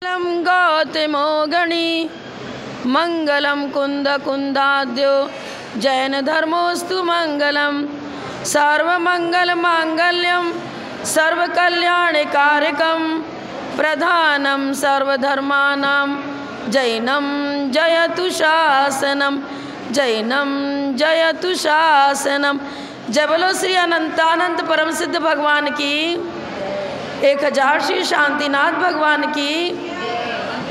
मंगलम गौतमो गणी मंगलम कुंद कुंदाद्यो जैन धर्मोस्तु मंगलम सर्वमंगल मांगल्यम सर्वकल्याणकारकम प्रधानम सर्वधर्मानां जैनम जयतु शासनम जैनम जयतु शासनम। जय बोलो श्री अनंतानंद परम सिद्ध भगवान की 1000 श्री शांतिनाथ भगवान की,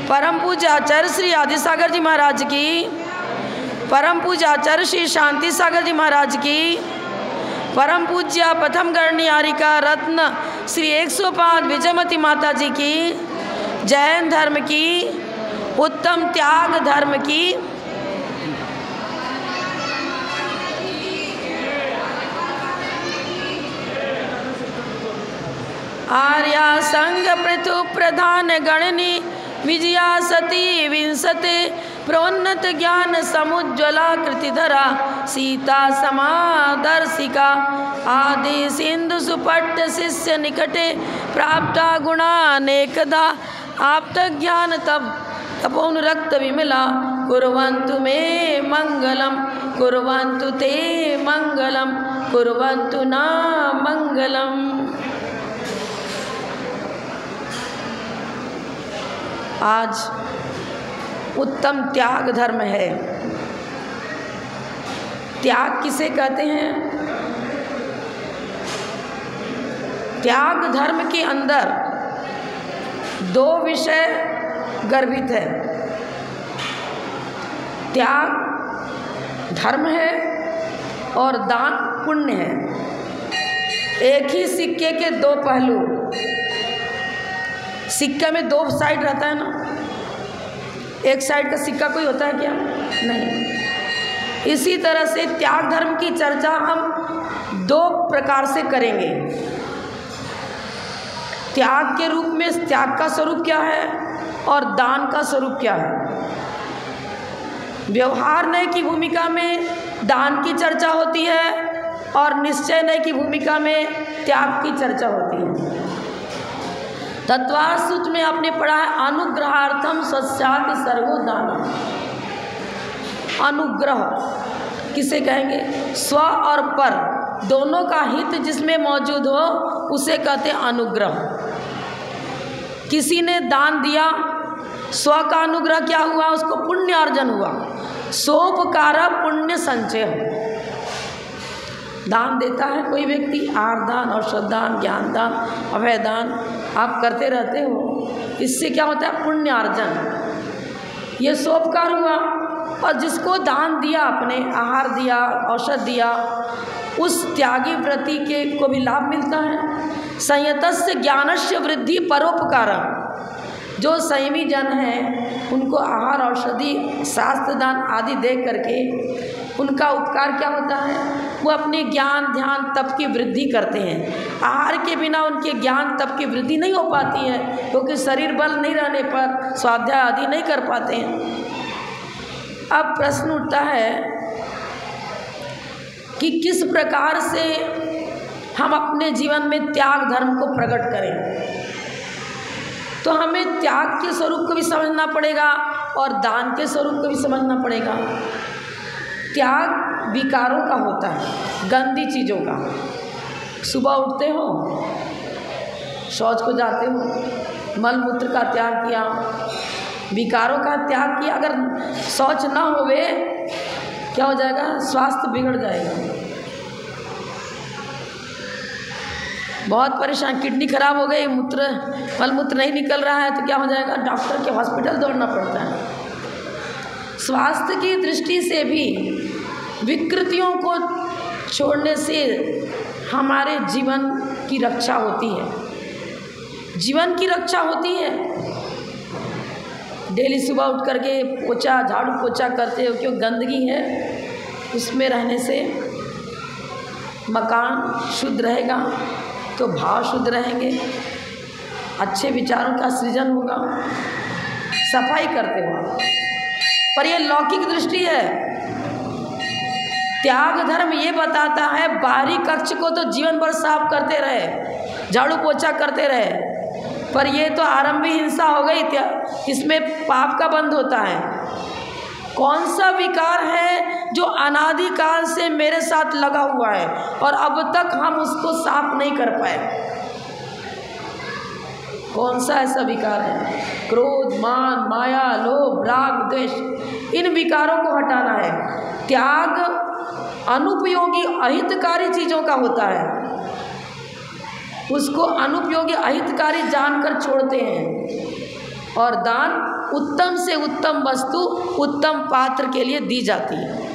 परम पूज्य आचार्य श्री आदि सागर जी महाराज की, परम पूज्य आचार्य श्री शांति सागर जी महाराज की, परम पूज्य प्रथम गणनियारिका रत्न श्री 105 विजयमती माता जी की, जैन धर्म की, उत्तम त्याग धर्म की, आर्या संघ पृथु प्रधान गणनी विजया सती विंसते प्रोन्नत ज्ञान समुज्ज्वला कृतिधरा सीता समादर्शिका आदि सिंधु सुपट्ट शिष्य निकटे प्राप्ता गुणानेकदा आप्त ज्ञान तब तपोनुरक्त विमला कुर्वन्तु मे मंगलम कुर्वन्तु ते मंगलम कुर्वन्तु न मंगलम। आज उत्तम त्याग धर्म है। त्याग किसे कहते हैं? त्याग धर्म के अंदर 2 विषय गर्भित है। त्याग धर्म है और दान पुण्य है। एक ही सिक्के के 2 पहलू। सिक्का में 2 साइड रहता है ना, एक साइड का सिक्का कोई होता है क्या? नहीं। इसी तरह से त्याग धर्म की चर्चा हम 2 प्रकार से करेंगे। त्याग के रूप में त्याग का स्वरूप क्या है और दान का स्वरूप क्या है। व्यवहार नय की भूमिका में दान की चर्चा होती है और निश्चय नय की भूमिका में त्याग की चर्चा होती है। तत्वार्थ सूत्र में आपने पढ़ा है अनुग्रहार्थम सस्याति सर्वो दानम। अनुग्रह किसे कहेंगे? स्व और पर दोनों का हित जिसमें मौजूद हो उसे कहते हैं अनुग्रह। किसी ने दान दिया, स्व का अनुग्रह क्या हुआ? उसको पुण्य अर्जन हुआ। सोपकार पुण्य संचय। दान देता है कोई व्यक्ति, आहार दान, औषध दान, ज्ञान दान, अभय दान आप करते रहते हो, इससे क्या होता है? पुण्य अर्जन। ये सोपकार हुआ। और जिसको दान दिया, आपने आहार दिया, औषध दिया, उस त्यागी व्रति के को भी लाभ मिलता है। संयतस्य ज्ञानस्य वृद्धि परोपकारम। जो संयमी जन हैं उनको आहार औषधि शास्त्र दान आदि दे करके उनका उपकार क्या होता है? वो अपने ज्ञान ध्यान तप की वृद्धि करते हैं। आहार के बिना उनके ज्ञान तप की वृद्धि नहीं हो पाती है, क्योंकि शरीर बल नहीं रहने पर स्वाध्याय आदि नहीं कर पाते हैं। अब प्रश्न उठता है कि किस प्रकार से हम अपने जीवन में त्याग धर्म को प्रकट करें। तो हमें त्याग के स्वरूप को भी समझना पड़ेगा और दान के स्वरूप को भी समझना पड़ेगा। त्याग विकारों का होता है, गंदी चीज़ों का। सुबह उठते हो, शौच को जाते हो, मल मूत्र का त्याग किया, विकारों का त्याग किया। अगर शौच ना होवे क्या हो जाएगा? स्वास्थ्य बिगड़ जाएगा। बहुत परेशान, किडनी खराब हो गई, मल मूत्र नहीं निकल रहा है तो क्या हो जाएगा? डॉक्टर के हॉस्पिटल दौड़ना पड़ता है। स्वास्थ्य की दृष्टि से भी विकृतियों को छोड़ने से हमारे जीवन की रक्षा होती है। जीवन की रक्षा होती है। डेली सुबह उठ करके पोछा झाड़ू पोछा करते हो, क्यों? गंदगी है, उसमें रहने से मकान शुद्ध रहेगा तो भाव शुद्ध रहेंगे, अच्छे विचारों का सृजन होगा। सफाई करते हो, पर यह लौकिक दृष्टि है। त्याग धर्म ये बताता है बाहरी कक्ष को तो जीवन भर साफ करते रहे, झाड़ू पोछा करते रहे, पर ये तो आरंभी हिंसा हो गई, इसमें पाप का बंध होता है। कौन सा विकार है जो अनादिकाल से मेरे साथ लगा हुआ है और अब तक हम उसको साफ नहीं कर पाए? कौन सा ऐसा विकार है? क्रोध, मान, माया, लोभ, राग, द्वेष, इन विकारों को हटाना है। त्याग अनुपयोगी अहितकारी चीज़ों का होता है, उसको अनुपयोगी अहितकारी जानकर छोड़ते हैं। और दान उत्तम से उत्तम वस्तु उत्तम पात्र के लिए दी जाती है।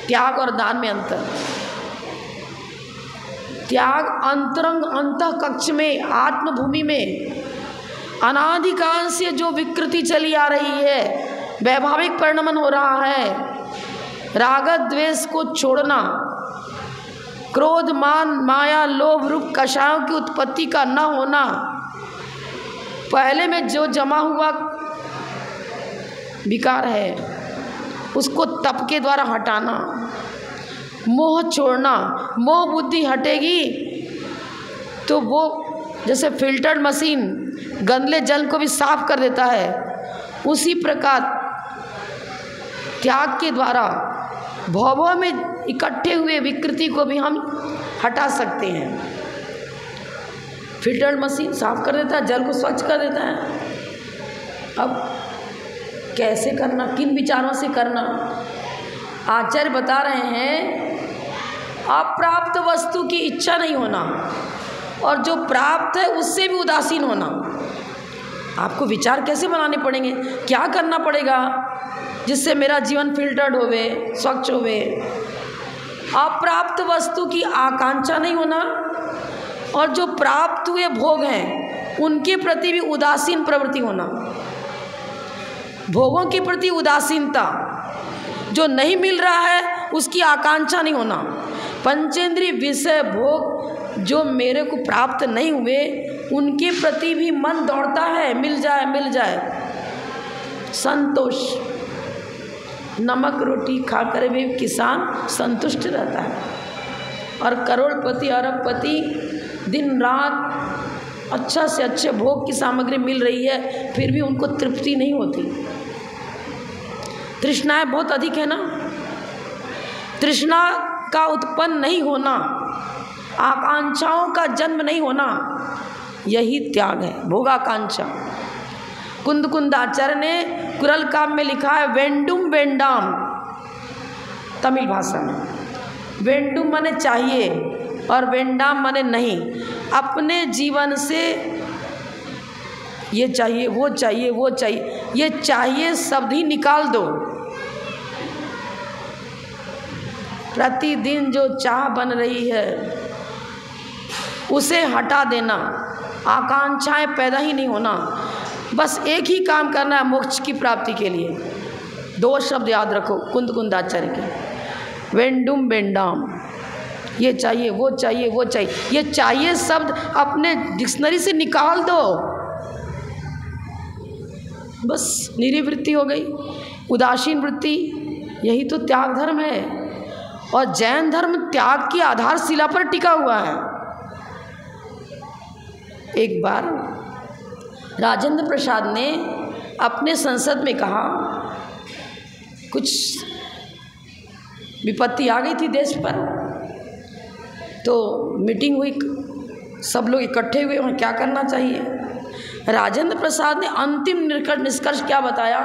त्याग और दान में अंतर। त्याग अंतरंग अंतः कक्ष में, आत्मभूमि में अनादिकाल से जो विकृति चली आ रही है, वैभाविक परिणमन हो रहा है, राग द्वेष को छोड़ना, क्रोध, मान, माया, लोभ रूप कषायों की उत्पत्ति का न होना, पहले में जो जमा हुआ विकार है उसको तप के द्वारा हटाना, मोह छोड़ना। मोह बुद्धि हटेगी तो वो जैसे फिल्टर्ड मशीन गंदले जल को भी साफ कर देता है, उसी प्रकार त्याग के द्वारा भवों में इकट्ठे हुए विकृति को भी हम हटा सकते हैं। फिल्टर्ड मशीन साफ कर देता है, जल को स्वच्छ कर देता है। अब कैसे करना, किन विचारों से करना? आचार्य बता रहे हैं, अप्राप्त वस्तु की इच्छा नहीं होना और जो प्राप्त है उससे भी उदासीन होना। आपको विचार कैसे बनाने पड़ेंगे, क्या करना पड़ेगा जिससे मेरा जीवन फिल्टर्ड होवे, स्वच्छ होवे? अप्राप्त वस्तु की आकांक्षा नहीं होना और जो प्राप्त हुए भोग हैं उनके प्रति भी उदासीन प्रवृत्ति होना। भोगों के प्रति उदासीनता, जो नहीं मिल रहा है उसकी आकांक्षा नहीं होना। पंचेंद्रिय विषय भोग जो मेरे को प्राप्त नहीं हुए उनके प्रति भी मन दौड़ता है, मिल जाए मिल जाए। संतोष, नमक रोटी खाकर भी किसान संतुष्ट रहता है और करोड़पति अरबपति दिन रात अच्छा से अच्छे भोग की सामग्री मिल रही है फिर भी उनको तृप्ति नहीं होती। तृष्णाएं बहुत अधिक है ना। तृष्णा का उत्पन्न नहीं होना, आकांक्षाओं का जन्म नहीं होना, यही त्याग है, भोगाकांक्षा। कुंद कुंदाचार्य ने कुरल काम में लिखा है वेंडुम वेंडाम, तमिल भाषा में। वेंडुम माने चाहिए और वेंडाम माने नहीं। अपने जीवन से ये चाहिए वो चाहिए वो चाहिए, ये चाहिए शब्द ही निकाल दो। प्रतिदिन जो चाह बन रही है उसे हटा देना, आकांक्षाएं पैदा ही नहीं होना। बस एक ही काम करना है मोक्ष की प्राप्ति के लिए। दो शब्द याद रखो कुंद कुंदाचार्य के, वेंडुम वेंडाम, ये चाहिए वो चाहिए वो चाहिए। ये चाहिए शब्द अपने डिक्शनरी से निकाल दो, बस निरीवृत्ति हो गई, उदासीन वृत्ति। यही तो त्याग धर्म है और जैन धर्म त्याग की आधारशिला पर टिका हुआ है। एक बार राजेंद्र प्रसाद ने अपने संसद में कहा, कुछ विपत्ति आ गई थी देश पर, तो मीटिंग हुई, सब लोग इकट्ठे हुए, वहाँ क्या करना चाहिए। राजेंद्र प्रसाद ने अंतिम निष्कर्ष क्या बताया,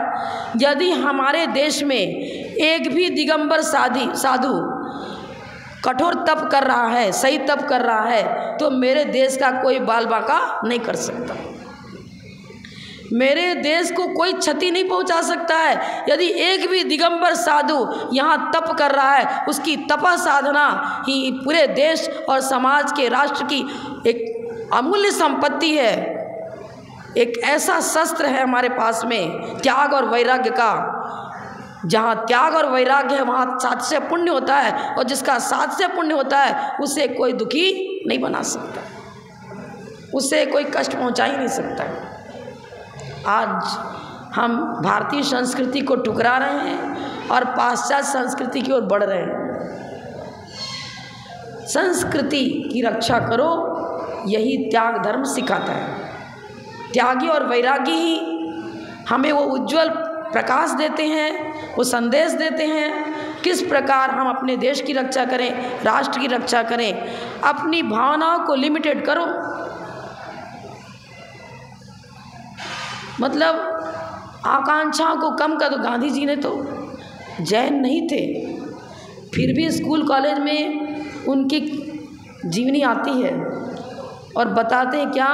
यदि हमारे देश में एक भी दिगंबर साधु कठोर तप कर रहा है, सही तप कर रहा है, तो मेरे देश का कोई बाल बाका नहीं कर सकता, मेरे देश को कोई क्षति नहीं पहुंचा सकता है। यदि एक भी दिगंबर साधु यहाँ तप कर रहा है, उसकी तपा साधना ही पूरे देश और समाज के राष्ट्र की एक अमूल्य संपत्ति है। एक ऐसा शस्त्र है हमारे पास में त्याग और वैराग्य का। जहाँ त्याग और वैराग्य है वहाँ सात्स्य पुण्य होता है, और जिसका सात्स्य पुण्य होता है उसे कोई दुखी नहीं बना सकता, उसे कोई कष्ट पहुँचा ही नहीं सकता। आज हम भारतीय संस्कृति को ठुकरा रहे हैं और पाश्चात्य संस्कृति की ओर बढ़ रहे हैं। संस्कृति की रक्षा करो, यही त्याग धर्म सिखाता है। त्यागी और वैरागी ही हमें वो उज्जवल प्रकाश देते हैं, वो संदेश देते हैं किस प्रकार हम अपने देश की रक्षा करें, राष्ट्र की रक्षा करें। अपनी भावनाओं को लिमिटेड करो, मतलब आकांक्षाओं को कम कर दो। गांधी जी ने तो जैन नहीं थे, फिर भी स्कूल कॉलेज में उनकी जीवनी आती है और बताते हैं क्या,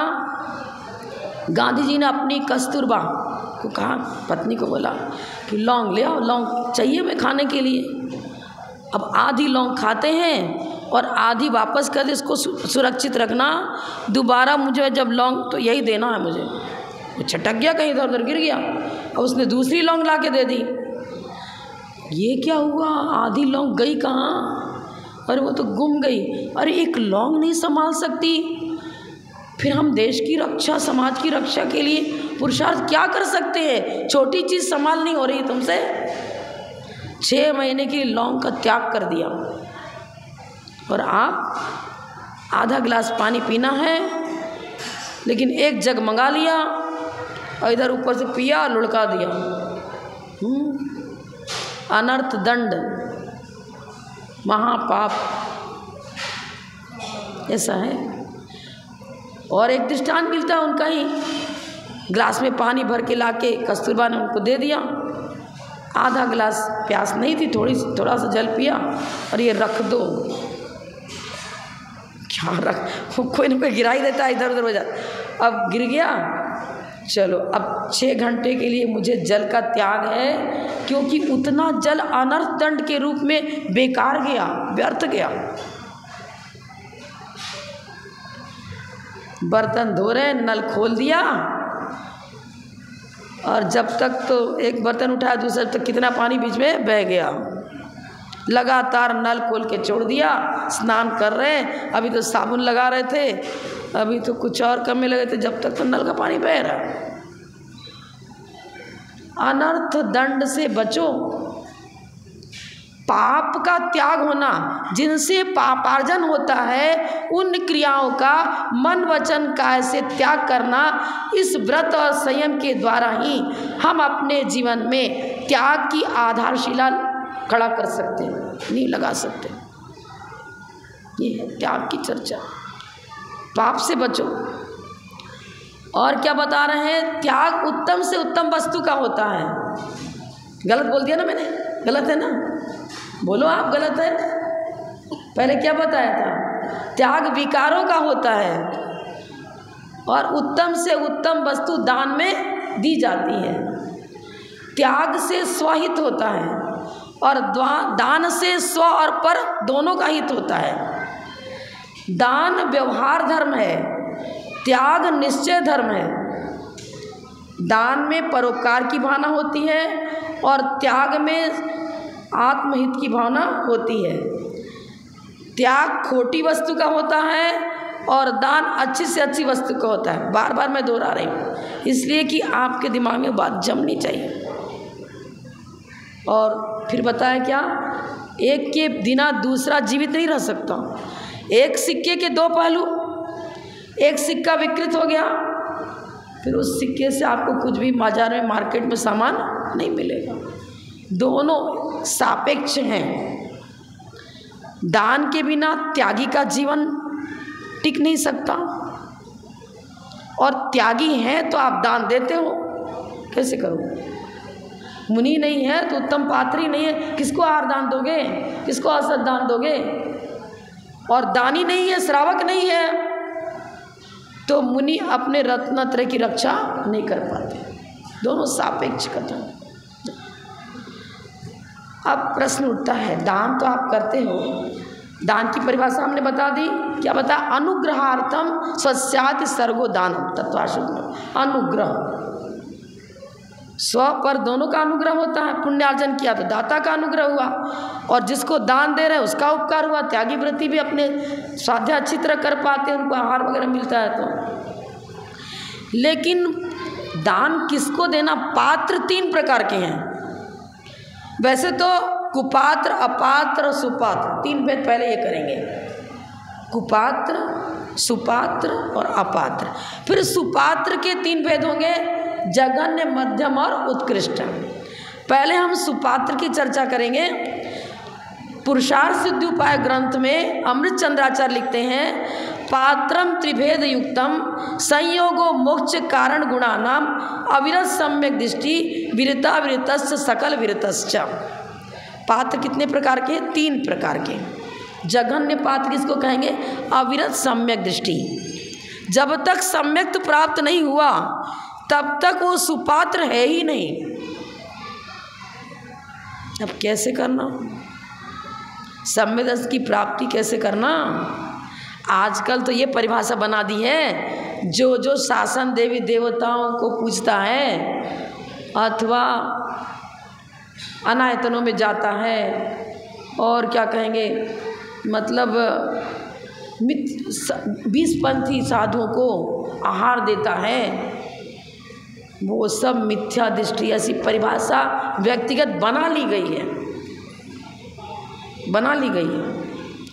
गांधी जी ने अपनी कस्तूरबा को कहा, पत्नी को बोला कि लौंग ले आओ, लौंग चाहिए मैं खाने के लिए। अब आधी लौंग खाते हैं और आधी वापस कर दे, इसको सुरक्षित रखना, दोबारा मुझे जब लौंग तो यही देना है मुझे। वो छटक गया, कहीं इधर उधर गिर गया और उसने दूसरी लौंग ला के दे दी। ये क्या हुआ, आधी लौंग गई कहाँ? अरे वो तो गुम गई। अरे एक लौंग नहीं संभाल सकती, फिर हम देश की रक्षा, समाज की रक्षा के लिए पुरुषार्थ क्या कर सकते हैं? छोटी चीज़ संभाल नहीं हो रही तुमसे। 6 महीने की लौंग का त्याग कर दिया और आप आधा गिलास पानी पीना है, लेकिन एक जग मंगा लिया और इधर ऊपर से पिया और लुढ़का दिया। अनर्थ दंड, महापाप, ऐसा है। और एक दृष्टांत मिलता है उनका ही, गिलास में पानी भर के लाके कस्तूरबा ने उनको दे दिया। आधा गिलास, प्यास नहीं थी, थोड़ा सा जल पिया और ये रख दो। क्या रख, कोई ना कोई गिरा ही देता है, इधर उधर हो जाता। अब गिर गया, चलो अब 6 घंटे के लिए मुझे जल का त्याग है, क्योंकि उतना जल अनर्थ दंड के रूप में बेकार गया, व्यर्थ गया। बर्तन धो रहे, नल खोल दिया और जब तक तो एक बर्तन उठाया दूसरे तक कितना पानी बीच में बह गया। लगातार नल खोल के छोड़ दिया, स्नान कर रहे, अभी तो साबुन लगा रहे थे, अभी तो कुछ और करने लगे थे, जब तक तो नल का पानी बह रहा। अनर्थ दंड से बचो। पाप का त्याग होना, जिनसे पापार्जन होता है, उन क्रियाओं का मन वचन काया से त्याग करना, इस व्रत और संयम के द्वारा ही हम अपने जीवन में त्याग की आधारशिला खड़ा कर सकते हैं, नींव लगा सकते हैं। ये है त्याग की चर्चा। पाप से बचो। और क्या बता रहे हैं? त्याग उत्तम से उत्तम वस्तु का होता है। गलत बोल दिया ना मैंने? गलत है ना? बोलो आप, गलत है? पहले क्या बताया था? त्याग विकारों का होता है और उत्तम से उत्तम वस्तु दान में दी जाती है। त्याग से स्वहित होता है और दान से स्व और पर दोनों का हित होता है। दान व्यवहार धर्म है, त्याग निश्चय धर्म है। दान में परोपकार की भावना होती है और त्याग में आत्महित की भावना होती है। त्याग खोटी वस्तु का होता है और दान अच्छी से अच्छी वस्तु का होता है। बार बार मैं दोहरा रही हूँ इसलिए कि आपके दिमाग में बात जमनी चाहिए। और फिर बताया क्या? एक के बिना दूसरा जीवित नहीं रह सकता। एक सिक्के के 2 पहलू। एक सिक्का विकृत हो गया, फिर उस सिक्के से आपको कुछ भी बाजार में, मार्केट में सामान नहीं मिलेगा। दोनों सापेक्ष हैं। दान के बिना त्यागी का जीवन टिक नहीं सकता, और त्यागी हैं तो आप दान देते हो, कैसे करोगे? मुनि नहीं है तो उत्तम पात्री नहीं है, किसको आहार दान दोगे? किसको असत दान दोगे? और दानी नहीं है, श्रावक नहीं है, तो मुनि अपने रत्नत्रय की रक्षा नहीं कर पाते। दोनों सापेक्ष कथन। अब प्रश्न उठता है, दान तो आप करते हो, दान की परिभाषा हमने बता दी। क्या बता? अनुग्रहार्थम स्वस्याति सर्गो दानम तत्वाशुद्ध में। अनुग्रह, स्व पर दोनों का अनुग्रह होता है। पुण्यार्जन किया तो दाता का अनुग्रह हुआ, और जिसको दान दे रहे हैं उसका उपकार हुआ। त्यागी व्रती भी अपने स्वाध्याय अच्छी तरह कर पाते हैं, उनको आहार वगैरह मिलता है। तो लेकिन दान किसको देना? पात्र 3 प्रकार के हैं वैसे तो, कुपात्र, अपात्र और सुपात्र। 3 भेद पहले ये करेंगे। कुपात्र, सुपात्र और अपात्र। फिर सुपात्र के 3 भेद होंगे, जघन्य, मध्यम और उत्कृष्ट। पहले हम सुपात्र की चर्चा करेंगे। पुरुषार्थ सिद्धि उपाय ग्रंथ में अमृत चंद्राचार्य लिखते हैं, पात्रम त्रिभेद युक्तम संयोगो मोक्ष कारण गुणानाम अविरत सम्यक दृष्टि विरता विरतस्य सकल विरतश्च। पात्र कितने प्रकार के? 3 प्रकार के। जघन्य पात्र किसको कहेंगे? अविरत सम्यक दृष्टि। जब तक सम्यक प्राप्त नहीं हुआ तब तक वो सुपात्र है ही नहीं। अब कैसे करना सम्यक दृष्टि की प्राप्ति, कैसे करना? आजकल तो ये परिभाषा बना दी है, जो जो शासन देवी देवताओं को पूजता है अथवा अनायतनों में जाता है और क्या कहेंगे, मतलब 20 पंथी साधुओं को आहार देता है, वो सब मिथ्या दृष्टि। ऐसी परिभाषा व्यक्तिगत बना ली गई है, बना ली गई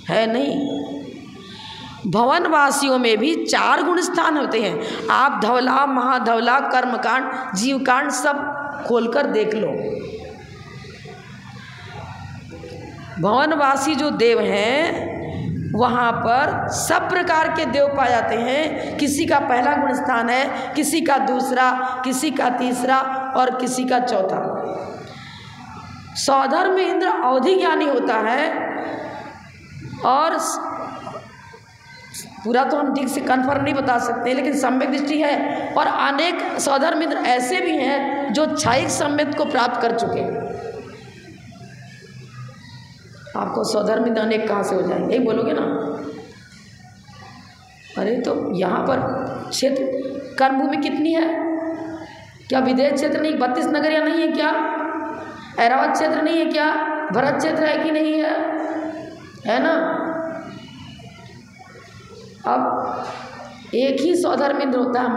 है नहीं। भवनवासियों में भी 4 गुण स्थान होते हैं। आप धवला, महाधवला, कर्मकांड, जीवकांड सब खोलकर देख लो। भवनवासी जो देव हैं वहाँ पर सब प्रकार के देव पाए जाते हैं। किसी का पहला गुण स्थान है, किसी का दूसरा, किसी का तीसरा और किसी का चौथा। सौधर्म इंद्र अवधि ज्ञानी होता है और पूरा तो हम ठीक से कन्फर्म नहीं बता सकते, लेकिन सम्यक दृष्टि है। और अनेक सौधर्म इंद्र ऐसे भी हैं जो क्षयिक सम्यक को प्राप्त कर चुके हैं। आपको सौधर्म इंद्र अनेक कहाँ से हो जाएंगे, यही बोलोगे ना? अरे तो यहाँ पर क्षेत्र कर्मभूमि कितनी है? क्या विदेश क्षेत्र नहीं, 32 नगरियाँ नहीं है क्या? ऐरावत क्षेत्र नहीं है क्या? भरत क्षेत्र है कि नहीं है ना? अब एक ही सौधर्म इंद्र होता है,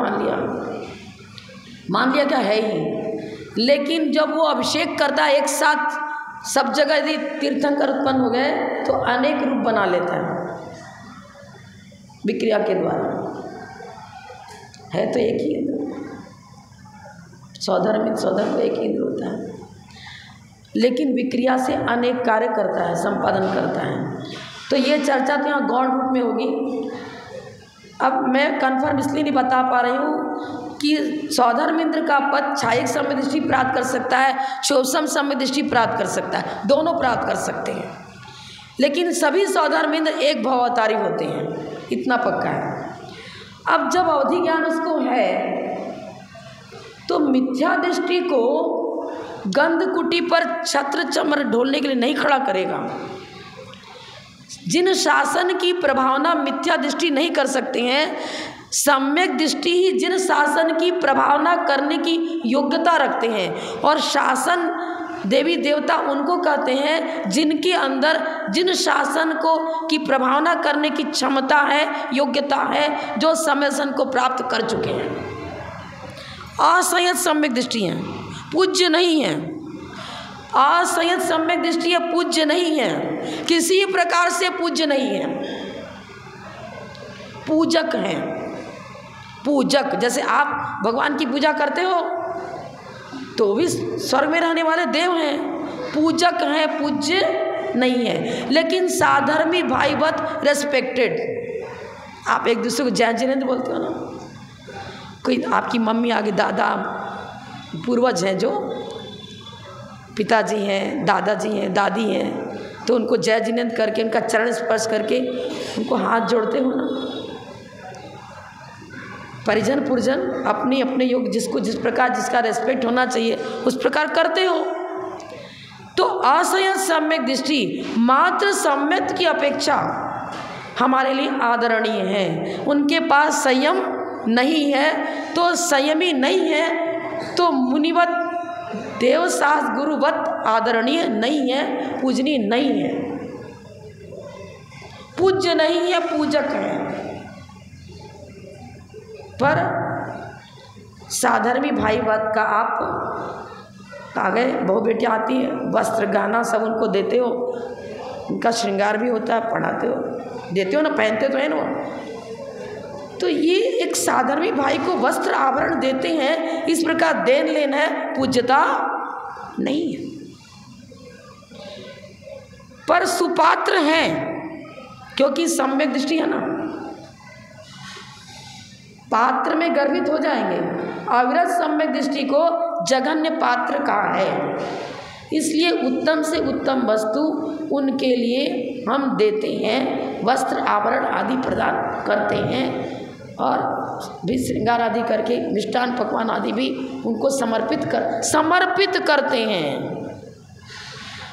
मान लिया क्या है ही। लेकिन जब वो अभिषेक करता है एक साथ सब जगह, यदि तीर्थंकर उत्पन्न हो गए तो अनेक रूप बना लेता है विक्रिया के द्वारा। है तो एक ही इंद्र, सौधर्म तो एक ही इंद्र होता है, लेकिन विक्रिया से अनेक कार्य करता है, संपादन करता है। तो ये चर्चा तो यहाँ गौण रूप में होगी। अब मैं कन्फर्म इसलिए नहीं बता पा रही हूँ कि सौधर्म इंद्र का पद क्षयिक सम्यक दृष्टि प्राप्त कर सकता है, शोभसम सम्यक दृष्टि प्राप्त कर सकता है, दोनों प्राप्त कर सकते हैं। लेकिन सभी सौधर्म इंद्र एक भवावतारी होते हैं, इतना पक्का है। अब जब अवधि ज्ञान उसको है तो मिथ्या दृष्टि को गंध कुटी पर छत्र चमर ढोलने के लिए नहीं खड़ा करेगा। जिन शासन की प्रभावना मिथ्या दृष्टि नहीं कर सकते हैं, सम्यक दृष्टि ही जिन शासन की प्रभावना करने की योग्यता रखते हैं। और शासन देवी देवता उनको कहते हैं जिनके अंदर जिन शासन को की प्रभावना करने की क्षमता है, योग्यता है, जो सम्यसन को प्राप्त कर चुके हैं। असंयत सम्यक दृष्टि है, पूज्य नहीं है। असंयत सम्यक दृष्टि है, पूज्य नहीं है, किसी प्रकार से पूज्य नहीं है, पूजक हैं। पूजक, जैसे आप भगवान की पूजा करते हो तो भी स्वर्ग में रहने वाले देव हैं, पूजक हैं, पूज्य नहीं है। लेकिन साधर्मी भाईवत रेस्पेक्टेड। आप एक दूसरे को जय जिनेंद्र बोलते हो ना, कोई आपकी मम्मी आगे, दादा पूर्वज हैं, जो पिताजी हैं, दादाजी हैं, दादी हैं, तो उनको जय जिनेंद्र करके, उनका चरण स्पर्श करके उनको हाथ जोड़ते हो ना। परिजन पुरजन अपने अपने योग, जिसको जिस प्रकार जिसका रेस्पेक्ट होना चाहिए उस प्रकार करते हो। तो असंयत सम्यक दृष्टि मात्र सम्यक की अपेक्षा हमारे लिए आदरणीय है। उनके पास संयम नहीं है तो संयमी नहीं है तो मुनिवत देवशास्त्र गुरुवत आदरणीय नहीं है, पूजनीय नहीं है, पूज्य नहीं है, पूजक है। पर साधर्मी भाईवत का आप आ गए, बहु बेटियाँ आती हैं, वस्त्र गहना सब उनको देते हो, उनका श्रृंगार भी होता है, पढ़ाते हो, देते हो ना, पहनते तो है ना। तो ये एक साधर्मी भाई को वस्त्र आभरण देते हैं, इस प्रकार देन लेन है, पूज्यता नहीं है। पर सुपात्र हैं क्योंकि सम्यक दृष्टि है ना, पात्र में गर्वित हो जाएंगे। अविरत सम्यक दृष्टि को जघन्य पात्र कहा है, इसलिए उत्तम से उत्तम वस्तु उनके लिए हम देते हैं, वस्त्र आभरण आदि प्रदान करते हैं और भी श्रृंगार आदि करके मिष्टान पकवान आदि भी उनको समर्पित करते हैं।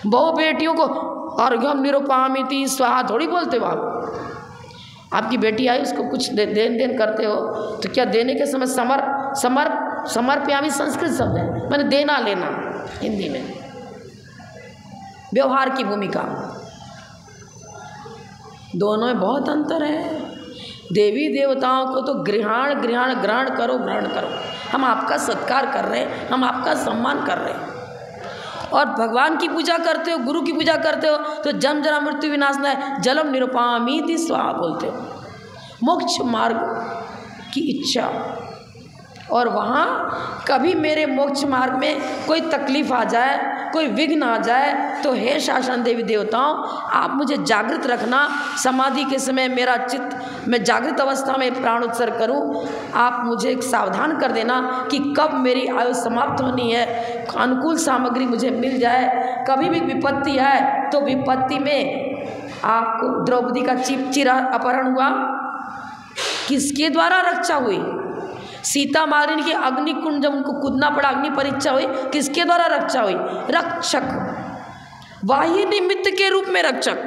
बहु बेटियों को अर्घ्यम निरुपामिति स्वाहा थोड़ी बोलते हो आप। आपकी बेटी आई, उसको कुछ देन करते हो तो क्या देने के समय समर्पयामि संस्कृत शब्द है, मैंने देना लेना हिंदी में, व्यवहार की भूमिका, दोनों में बहुत अंतर है। देवी देवताओं को तो ग्रहण करो, हम आपका सत्कार कर रहे हैं, हम आपका सम्मान कर रहे हैं। और भगवान की पूजा करते हो, गुरु की पूजा करते हो तो जन्म जरा मृत्यु विनाशना है, जलम निरुपामीति स्वाहा बोलते हो, मोक्ष मार्ग की इच्छा। और वहाँ कभी मेरे मोक्ष मार्ग में कोई तकलीफ आ जाए, कोई विघ्न आ जाए तो हे शासन देवी देवताओं, आप मुझे जागृत रखना, समाधि के समय मेरा चित्त, मैं जागृत अवस्था में प्राण उत्सर्ग करूं, आप मुझे एक सावधान कर देना कि कब मेरी आयु समाप्त होनी है, अनुकूल सामग्री मुझे मिल जाए। कभी भी विपत्ति आए तो विपत्ति में आपको द्रौपदी का चिरा अपहरण हुआ, किसके द्वारा रक्षा हुई? सीता मारिन के अग्निकुंड जब उनको कूदना पड़ा, अग्नि परीक्षा हुई, किसके द्वारा रक्षा हुई? रक्षक, बाह्य निमित्त के रूप में रक्षक,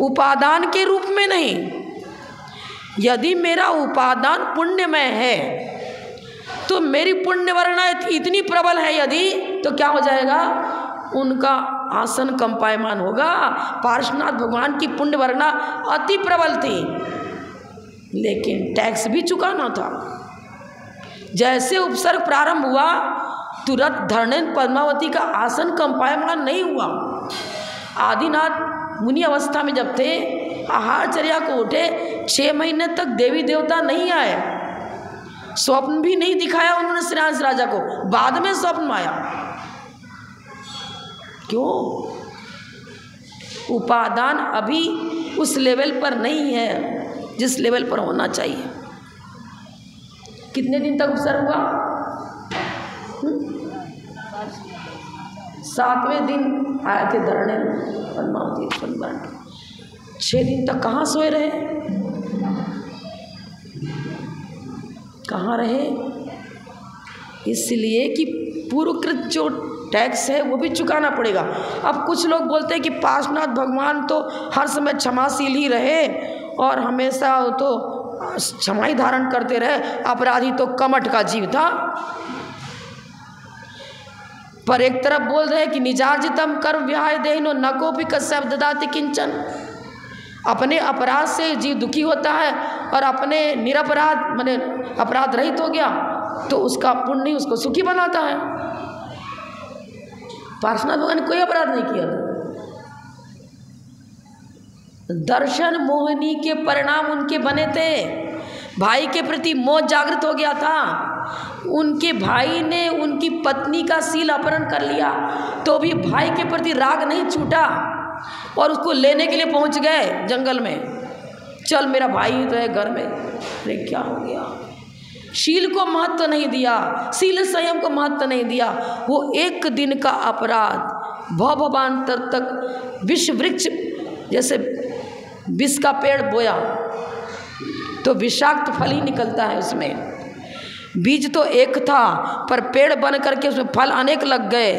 उपादान के रूप में नहीं। यदि मेरा उपादान पुण्यमय है तो मेरी पुण्य वर्णा इतनी प्रबल है, यदि तो क्या हो जाएगा? उनका आसन कंपायमान होगा। पार्श्वनाथ भगवान की पुण्य वर्णा अति प्रबल थी, लेकिन टैक्स भी चुकाना था। जैसे उपसर्ग प्रारंभ हुआ तुरंत धरणेन पद्मावती का आसन कंपायमान नहीं हुआ। आदिनाथ मुनि अवस्था में जब थे, आहारचर्या को उठे, 6 महीने तक देवी देवता नहीं आए, स्वप्न भी नहीं दिखाया उन्होंने श्रीहंस राजा को, बाद में स्वप्न आया। क्यों? उपादान अभी उस लेवल पर नहीं है जिस लेवल पर होना चाहिए। कितने दिन तक उपसर्ग हुआ? 7वें दिन आए थे धरने पद्मावती, 6 दिन तक कहाँ सोए रहे, कहाँ रहे? इसलिए कि पूर्वकृत जो टैक्स है वो भी चुकाना पड़ेगा। अब कुछ लोग बोलते हैं कि पार्श्वनाथ भगवान तो हर समय क्षमाशील ही रहे और हमेशा तो क्षमा ही धारण करते रहे, अपराधी तो कमठ का जीव था। पर एक तरफ बोल रहे हैं कि निजार्जितम कर्म विहाय देहिनो न कोपि कस्यप ददाति किंचन। अपने अपराध से जीव दुखी होता है और अपने निरपराध माने अपराध रहित हो गया तो उसका पुण्य उसको सुखी बनाता है। पार्श्वनाथ भगवान ने कोई अपराध नहीं किया था। दर्शन मोहिनी के परिणाम उनके बने थे। भाई के प्रति मोह जागृत हो गया था। उनके भाई ने उनकी पत्नी का शील अपहरण कर लिया तो भी भाई के प्रति राग नहीं छूटा और उसको लेने के लिए पहुंच गए जंगल में। चल मेरा भाई तो है घर में। अरे क्या हो गया? शील को महत्व नहीं दिया, शील संयम को महत्व नहीं दिया। वो एक दिन का अपराध भवान्तर तक विष वृक्ष, जैसे विष का पेड़ बोया तो विषाक्त फल ही निकलता है। उसमें बीज तो एक था पर पेड़ बन करके उसमें फल अनेक लग गए।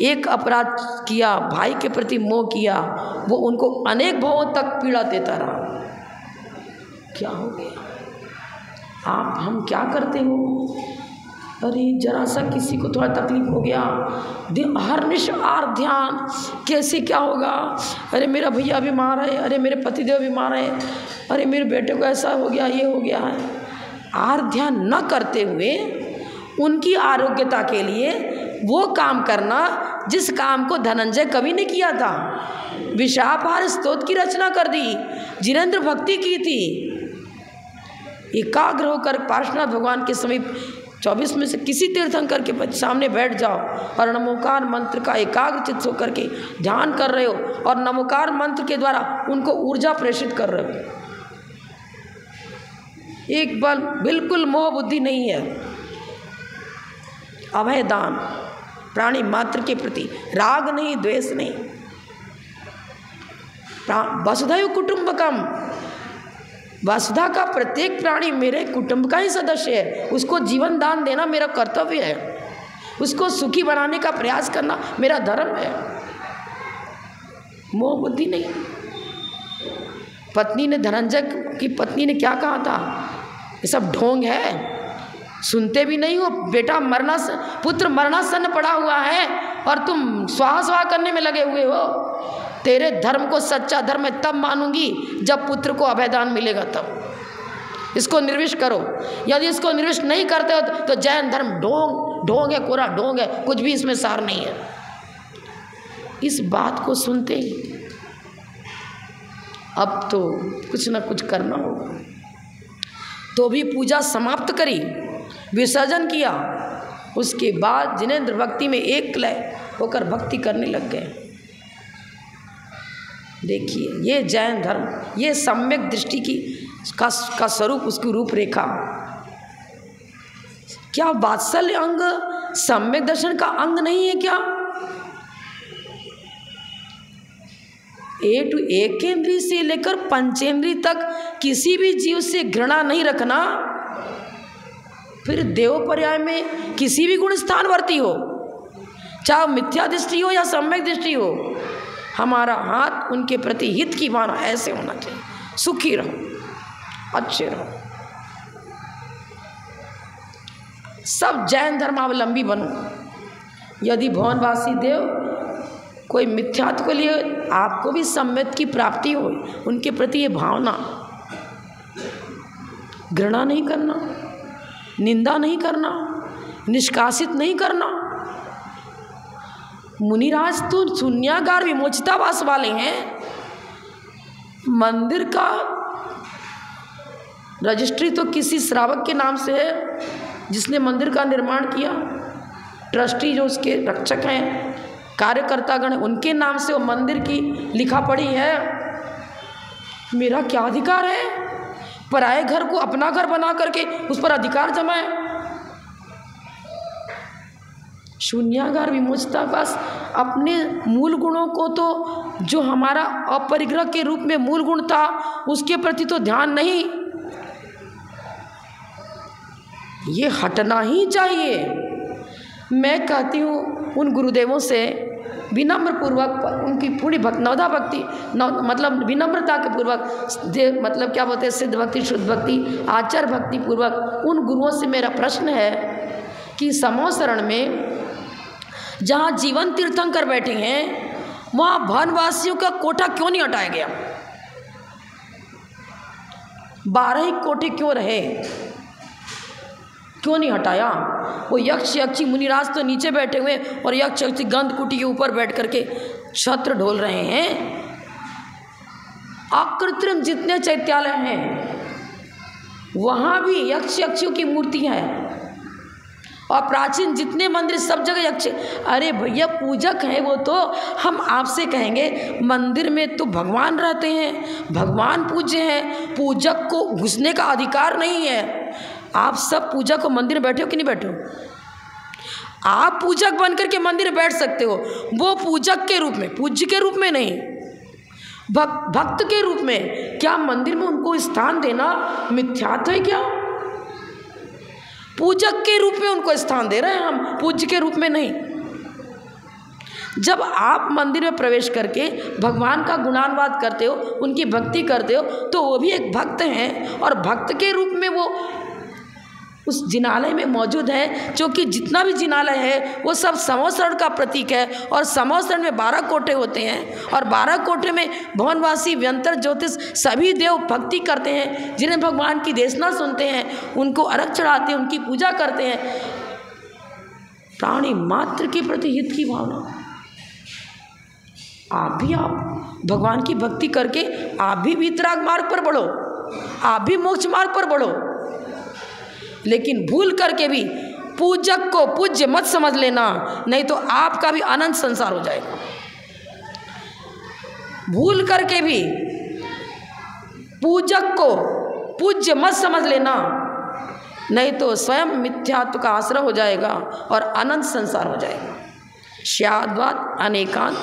एक अपराध किया, भाई के प्रति मोह किया, वो उनको अनेक भावों तक पीड़ा देता रहा। क्या हो गया? आप हम क्या करते हो? अरे जरा सा किसी को थोड़ा तकलीफ हो गया, हरनिश आर ध्यान, कैसे क्या होगा? अरे मेरा भैया बीमार है, अरे मेरे पतिदेव बीमार है, अरे मेरे बेटे को ऐसा हो गया, ये हो गया है। आर ध्यान न करते हुए उनकी आरोग्यता के लिए वो काम करना जिस काम को धनंजय कभी नहीं किया था। विषापार स्तोत्र की रचना कर दी, जिनेंद्र भक्ति की थी। एकाग्र होकर पार्श्वनाथ भगवान के समीप 24 में से किसी तीर्थंकर के सामने बैठ जाओ और नमोकार मंत्र का एकाग्र चित्त होकर के ध्यान कर रहे हो और नमोकार मंत्र के द्वारा उनको ऊर्जा प्रेषित कर रहे हो। एक बल बिल्कुल मोह बुद्धि नहीं है। अभय दान, प्राणी मात्र के प्रति राग नहीं, द्वेष नहीं। वसुधैव कुटुंबकम, वसुधा का प्रत्येक प्राणी मेरे कुटुंब का ही सदस्य है। उसको जीवन दान देना मेरा कर्तव्य है, उसको सुखी बनाने का प्रयास करना मेरा धर्म है। मोह बुद्धि नहीं। पत्नी ने, धनंजय की पत्नी ने क्या कहा था, ये सब ढोंग है, सुनते भी नहीं हो। बेटा पुत्र मरणासन्न पड़ा हुआ है और तुम स्वाहा स्वाहा करने में लगे हुए हो। तेरे धर्म को सच्चा धर्म मैं तब मानूंगी जब पुत्र को अभयदान मिलेगा तब। इसको निर्विष्ट करो। यदि इसको निर्विष्ट नहीं करते हो तो जैन धर्म ढोंग है, कोरा ढोंग है, कुछ भी इसमें सार नहीं है। इस बात को सुनते ही अब तो कुछ ना कुछ करना होगा। तो भी पूजा समाप्त करी, विसर्जन किया। उसके बाद जिनेंद्र भक्ति में एक लय होकर भक्ति करने लग गए। देखिए ये जैन धर्म, ये सम्यक दृष्टि की का स्वरूप, उसकी रूपरेखा। क्या वात्सल्य अंग सम्यक दर्शन का अंग नहीं है क्या? एकेंद्रीय से लेकर पंचेंद्रीय तक किसी भी जीव से घृणा नहीं रखना, फिर देव पर्याय में किसी भी गुण स्थानवर्ती हो, चाहे मिथ्या दृष्टि हो या सम्यक दृष्टि हो, हमारा हाथ उनके प्रति हित की भावना ऐसे होना चाहिए। सुखी रहो, अच्छे रहो, सब जैन धर्मावलंबी बनो। यदि भुवनवासी देव कोई मिथ्यात्व के लिए आपको भी सम्यक की प्राप्ति हो, उनके प्रति ये भावना, घृणा नहीं करना, निंदा नहीं करना, निष्कासित नहीं करना। मुनिराज तो शून्यागार विमोचितावास वाले हैं। मंदिर का रजिस्ट्री तो किसी श्रावक के नाम से है जिसने मंदिर का निर्माण किया। ट्रस्टी जो उसके रक्षक हैं, कार्यकर्तागण, उनके नाम से वो मंदिर की लिखा पड़ी है। मेरा क्या अधिकार है पराये घर को अपना घर बना करके उस पर अधिकार जमाए? शून्यागार विमोचितावास अपने मूल गुणों को तो, जो हमारा अपरिग्रह के रूप में मूल गुण था, उसके प्रति तो ध्यान नहीं, ये हटना ही चाहिए। मैं कहती हूँ उन गुरुदेवों से विनम्र पूर्वक, उनकी पूरी नवधा भक्ति मतलब विनम्रता के पूर्वक, मतलब क्या बोलते हैं, सिद्ध भक्ति, शुद्ध भक्ति, आचार भक्ति पूर्वक उन गुरुओं से मेरा प्रश्न है कि समूह शरण में जहाँ जीवन तीर्थंकर बैठे हैं, वहाँ वनवासियों का कोठा क्यों नहीं हटाया गया? 12 ही कोठे क्यों रहे, क्यों नहीं हटाया? वो यक्ष यक्षी मुनिराज तो नीचे बैठे हुए और यक्ष यक्षी गंध कुटी के ऊपर बैठ करके छत्र ढोल रहे हैं। अकृत्रिम जितने चैत्यालय हैं वहाँ भी यक्ष यक्षियों की मूर्तियाँ हैं, और प्राचीन जितने मंदिर सब जगह यक्ष। अरे भैया पूजक हैं वो, तो हम आपसे कहेंगे मंदिर में तो भगवान रहते हैं, भगवान पूज्य हैं, पूजक को घुसने का अधिकार नहीं है। आप सब पूजक हो, मंदिर में बैठे हो कि नहीं बैठे हो? आप पूजक बन करके मंदिर में बैठ सकते हो, वो पूजक के रूप में, पूज्य के रूप में नहीं, भक्त के रूप में। क्या मंदिर में उनको स्थान देना मिथ्यात्व है क्या? पूजक के रूप में उनको स्थान दे रहे हैं हम, पूज्य के रूप में नहीं। जब आप मंदिर में प्रवेश करके भगवान का गुणानुवाद करते हो, उनकी भक्ति करते हो, तो वो भी एक भक्त हैं, और भक्त के रूप में वो उस जिनालय में मौजूद है। जो कि जितना भी जिनालय है वो सब समोसरण का प्रतीक है, और समोसरण में 12 कोठे होते हैं, और 12 कोठे में भुवनवासी व्यंतर ज्योतिष सभी देव भक्ति करते हैं, जिन्हें भगवान की देशना सुनते हैं, उनको अर्घ चढ़ाते हैं, उनकी पूजा करते हैं। प्राणी मात्र के प्रति हित की भावना। आप भी आप भगवान की भक्ति करके आप भी वीतराग मार्ग पर बढ़ो, आप भी मोक्ष मार्ग पर बढ़ो। लेकिन भूल करके भी पूजक को पूज्य मत समझ लेना, नहीं तो आपका भी अनंत संसार हो जाएगा। भूल करके भी पूजक को पूज्य मत समझ लेना, नहीं तो स्वयं मिथ्यात्व का आश्रय हो जाएगा और अनंत संसार हो जाएगा। स्याद्वाद अनेकांत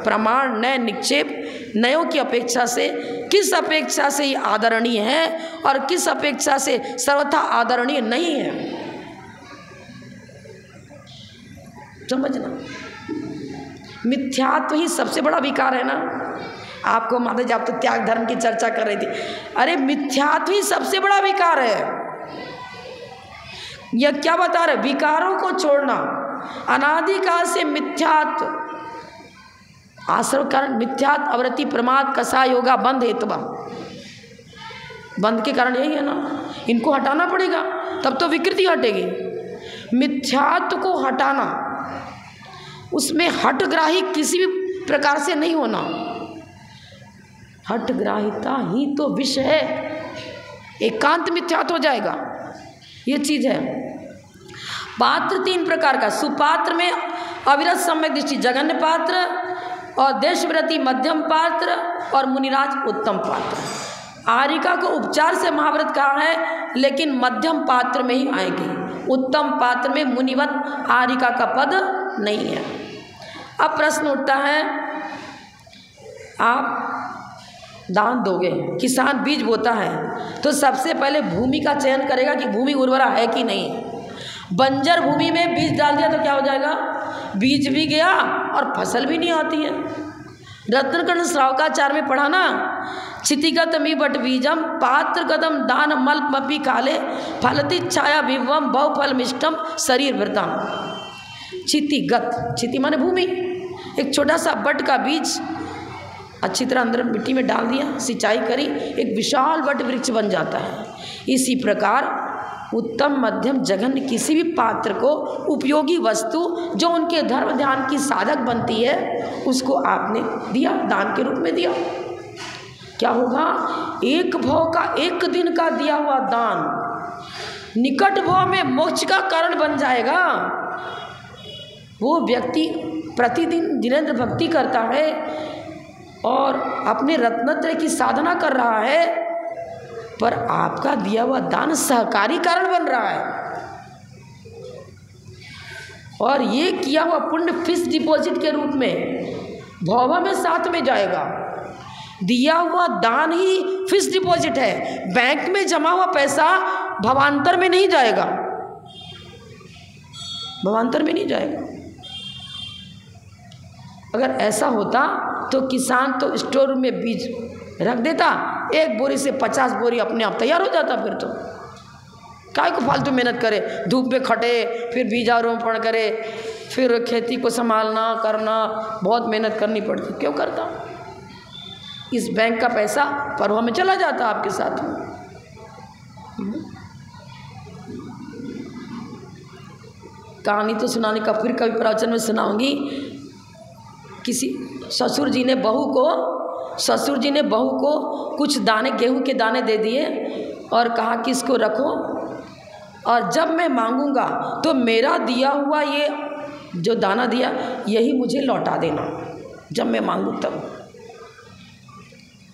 प्रमाण नय निक्षेप, नयों की अपेक्षा से किस अपेक्षा से ये आदरणीय है और किस अपेक्षा से सर्वथा आदरणीय नहीं है, समझना। मिथ्यात्व ही सबसे बड़ा विकार है ना। आपको माता जी, आप तो त्याग धर्म की चर्चा कर रही थी, अरे मिथ्यात्व ही सबसे बड़ा विकार है। यह क्या बता रहे? विकारों को छोड़ना। अनादिकाल से मिथ्यात्व आश्रव कारण मिथ्यात्व अवृत्ति प्रमाद कसा योगा बंध हेतुवा, बंध के कारण यही है ना, इनको हटाना पड़ेगा तब तो विकृति हटेगी। मिथ्यात्व को हटाना, उसमें हठग्राही किसी भी प्रकार से नहीं होना। हठग्राहिता ही तो विषय है, एकांत मिथ्यात्व हो जाएगा, ये चीज़ है। पात्र तीन प्रकार का, सुपात्र में अविरत सम्यक दृष्टि जघन्य पात्र, और देशव्रती मध्यम पात्र, और मुनिराज उत्तम पात्र। आरिका को उपचार से महाव्रत कहा है, लेकिन मध्यम पात्र में ही आएगी, उत्तम पात्र में मुनिवत आरिका का पद नहीं है। अब प्रश्न उठता है, आप दान दोगे, किसान बीज बोता है तो सबसे पहले भूमि का चयन करेगा कि भूमि उर्वरा है कि नहीं। बंजर भूमि में बीज डाल दिया तो क्या हो जाएगा? बीज भी गया और फसल भी नहीं आती है। रत्नकर्ण श्रावकाचार्य में पढ़ा ना, क्षितिगत मी बट बीजम पात्र गदम दान मल मपी काले फलति छाया विवम बहु फल मिष्टम शरीर भृतम। क्षितिगत, क्षिति माने भूमि, एक छोटा सा बट का बीज अच्छी तरह अंदर मिट्टी में डाल दिया, सिंचाई करी, एक विशाल वट वृक्ष बन जाता है। इसी प्रकार उत्तम मध्यम जघन्य किसी भी पात्र को उपयोगी वस्तु जो उनके धर्म ध्यान की साधक बनती है, उसको आपने दिया, दान के रूप में दिया। क्या होगा? एक भव का, एक दिन का दिया हुआ दान निकट भव में मोक्ष का कारण बन जाएगा। वो व्यक्ति प्रतिदिन जिनेंद्र भक्ति करता है और अपने रत्नत्रय की साधना कर रहा है, पर आपका दिया हुआ दान सहकारी कारण बन रहा है, और ये किया हुआ पुण्य फिक्स डिपॉजिट के रूप में भव में साथ में जाएगा। दिया हुआ दान ही फिक्स डिपॉजिट है, बैंक में जमा हुआ पैसा भवांतर में नहीं जाएगा, भवांतर में नहीं जाएगा। अगर ऐसा होता तो किसान तो स्टोर रूम में बीज रख देता, एक बोरी से 50 बोरी अपने आप तैयार हो जाता। फिर तो काय को फालतू मेहनत करे, धूप में खटे, फिर बीजारोपण करे, फिर खेती को संभालना करना, बहुत मेहनत करनी पड़ती, क्यों करता? इस बैंक का पैसा परवा में चला जाता आपके साथ में। कहानी तो सुनाने का फिर कभी प्रवचन में सुनाऊंगी। किसी ससुर जी ने बहू को कुछ दाने, गेहूं के दाने दे दिए और कहा कि इसको रखो, और जब मैं मांगूंगा तो मेरा दिया हुआ ये जो दाना दिया यही मुझे लौटा देना, जब मैं मांगूँ तब।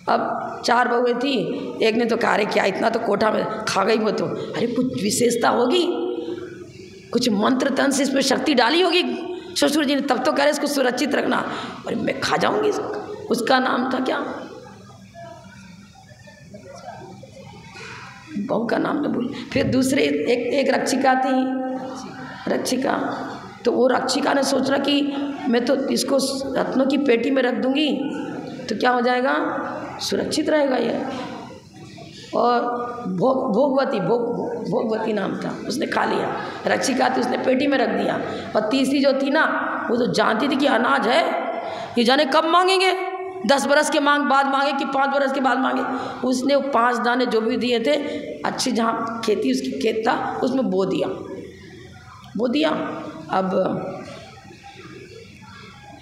अब 4 बहुएं थी, एक ने तो कहा अरे क्या इतना तो कोठा में खा गई वो तो, अरे कुछ विशेषता होगी, कुछ मंत्र तंत्र से इसमें शक्ति डाली होगी ससुर जी ने, तब तो कह रहे इसको सुरक्षित रखना, और मैं खा जाऊंगी इसको। उसका नाम था क्या, बहू का नाम तो भूल। फिर दूसरे एक रक्षिका थी, रक्षिका, तो वो रक्षिका ने सोचा कि मैं तो इसको रत्नों की पेटी में रख दूंगी तो क्या हो जाएगा, सुरक्षित रहेगा ये। और भोगवती नाम था, उसने खा लिया। रक्षिका थी, उसने पेटी में रख दिया। और तीसरी जो थी ना, वो तो जानती थी कि अनाज है, ये जाने कब मांगेंगे, 10 बरस के बाद मांगे कि 5 बरस के बाद मांगे। उसने 5 दाने जो भी दिए थे, अच्छी जहाँ खेती उसकी खेत था उसमें बो दिया। अब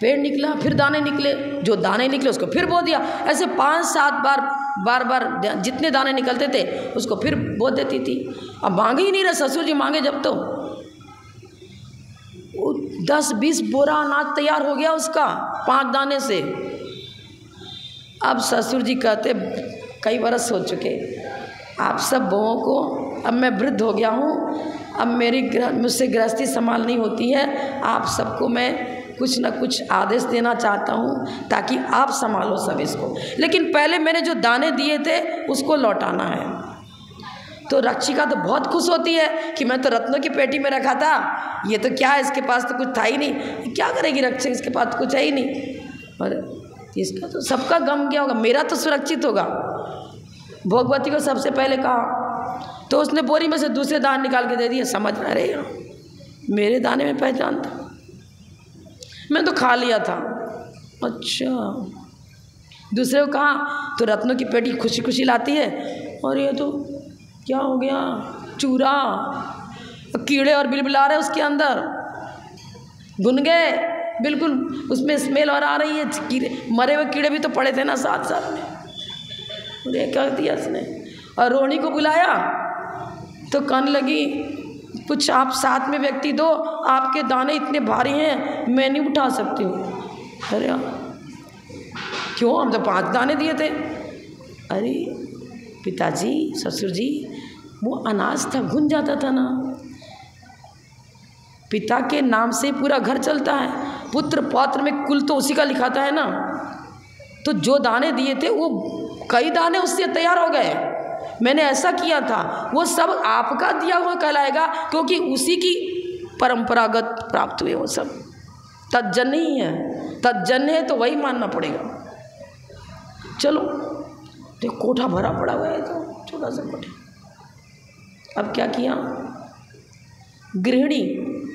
पेड़ निकला, फिर दाने निकले, जो दाने निकले उसको फिर बो दिया। ऐसे 5-7 बार जितने दाने निकलते थे उसको फिर बो देती थी। अब मांगे ही नहीं रहे ससुर जी, मांगे जब तो 10-20 बोरा अनाज तैयार हो गया उसका 5 दाने से। अब ससुर जी कहते कई बरस हो चुके आप सब बहुओं को, अब मैं वृद्ध हो गया हूँ, अब मुझसे गृहस्थी संभाल नहीं होती है, आप सबको मैं कुछ न कुछ आदेश देना चाहता हूँ ताकि आप संभालो सब इसको, लेकिन पहले मैंने जो दाने दिए थे उसको लौटाना है। तो रक्षिका तो बहुत खुश होती है कि मैं तो रत्नों की पेटी में रखा था, ये तो क्या है, इसके पास तो कुछ था ही नहीं, क्या करेगी रक्षक, इसके पास तो कुछ है ही नहीं, और इसका तो सबका गम गया होगा, मेरा तो सुरक्षित होगा। भोगवती को सबसे पहले कहा तो उसने बोरी में से दूसरे दाने निकाल के दे दिए। समझ में रहे, मेरे दाने में पहचान था, मैं तो खा लिया था। अच्छा, दूसरे को कहा तो रत्नों की पेटी खुशी खुशी लाती है, और ये तो क्या हो गया, चूरा, कीड़े और बिलबिला रहे उसके अंदर, घुन गए बिल्कुल, उसमें स्मेल और आ रही है, कीड़े, मरे हुए कीड़े भी तो पड़े थे ना साथ साथ में, उन्हें क्या दिया उसने। और रोहिणी को बुलाया तो कहने लगी कुछ आप साथ में व्यक्ति दो, आपके दाने इतने भारी हैं मैं नहीं उठा सकती हूँ। अरे क्यों, हम तो 5 दाने दिए थे। अरे पिताजी, ससुर जी, वो अनाज था, घुन जाता था ना, पिता के नाम से पूरा घर चलता है, पुत्र पौत्र में कुल तो उसी का लिखाता है ना, तो जो दाने दिए थे वो कई दाने उससे तैयार हो गए, मैंने ऐसा किया था, वो सब आपका दिया हुआ कहलाएगा, क्योंकि उसी की परंपरागत प्राप्त हुए वो सब, तज्जन्य ही है, तज्जन्य है तो वही मानना पड़ेगा। चलो देखो कोठा भरा पड़ा हुआ है, तो छोटा सा कोठा। अब क्या किया, गृहिणी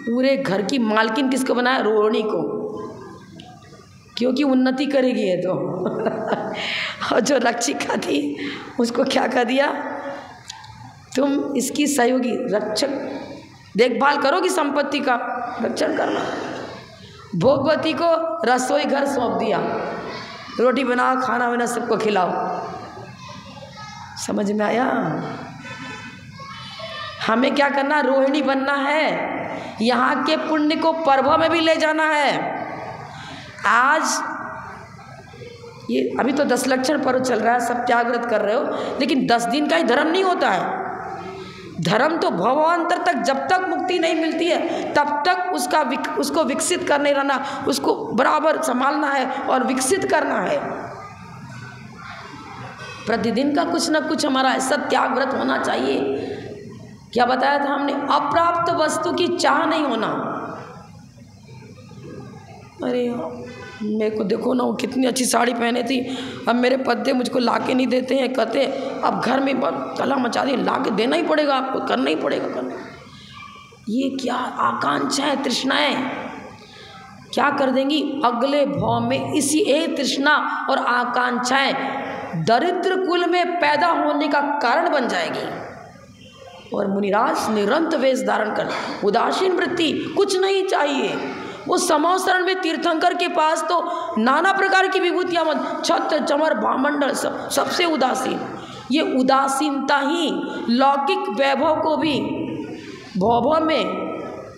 पूरे घर की मालकिन किसको बनाया, रोहिणी को, क्योंकि उन्नति करेगी ये तो और जो रक्षिका थी उसको क्या कर दिया, तुम इसकी सहयोगी, रक्षक, देखभाल करोगी, संपत्ति का रक्षण करना। भोगवती को रसोई घर सौंप दिया, रोटी बनाओ, खाना वाना सबको खिलाओ। समझ में आया, हमें क्या करना, रोहिणी बनना है, यहाँ के पुण्य को प्रभा में भी ले जाना है। आज ये अभी तो 10 लक्षण पर्व चल रहा है, सब त्याग व्रत कर रहे हो, लेकिन 10 दिन का ही धर्म नहीं होता है। धर्म तो भवांतर तक, जब तक मुक्ति नहीं मिलती है तब तक उसको विकसित करने रहना, उसको बराबर संभालना है और विकसित करना है। प्रतिदिन का कुछ ना कुछ हमारा ऐसा त्याग व्रत होना चाहिए। क्या बताया था हमने, अप्राप्त वस्तु की चाह नहीं होना। अरे मेरे को देखो ना, वो कितनी अच्छी साड़ी पहने थी, अब मेरे पति मुझको ला के नहीं देते हैं, कहते अब घर में कला मचा दी, ला के देना ही पड़ेगा आपको, करना ही पड़ेगा, करना। ये क्या आकांक्षा है, तृष्णाएं क्या कर देंगी, अगले भाव में इसी एक तृष्णा और आकांक्षाएं दरिद्र कुल में पैदा होने का कारण बन जाएगी। और मुनिराज निरंतर वेश धारण कर, उदासीन वृत्ति, कुछ नहीं चाहिए। वो समोसरण में तीर्थंकर के पास तो नाना प्रकार की विभूतियाँ, छत्र चमर भामंडल, सबसे उदासीन। ये उदासीनता ही लौकिक वैभव को भी भौभव में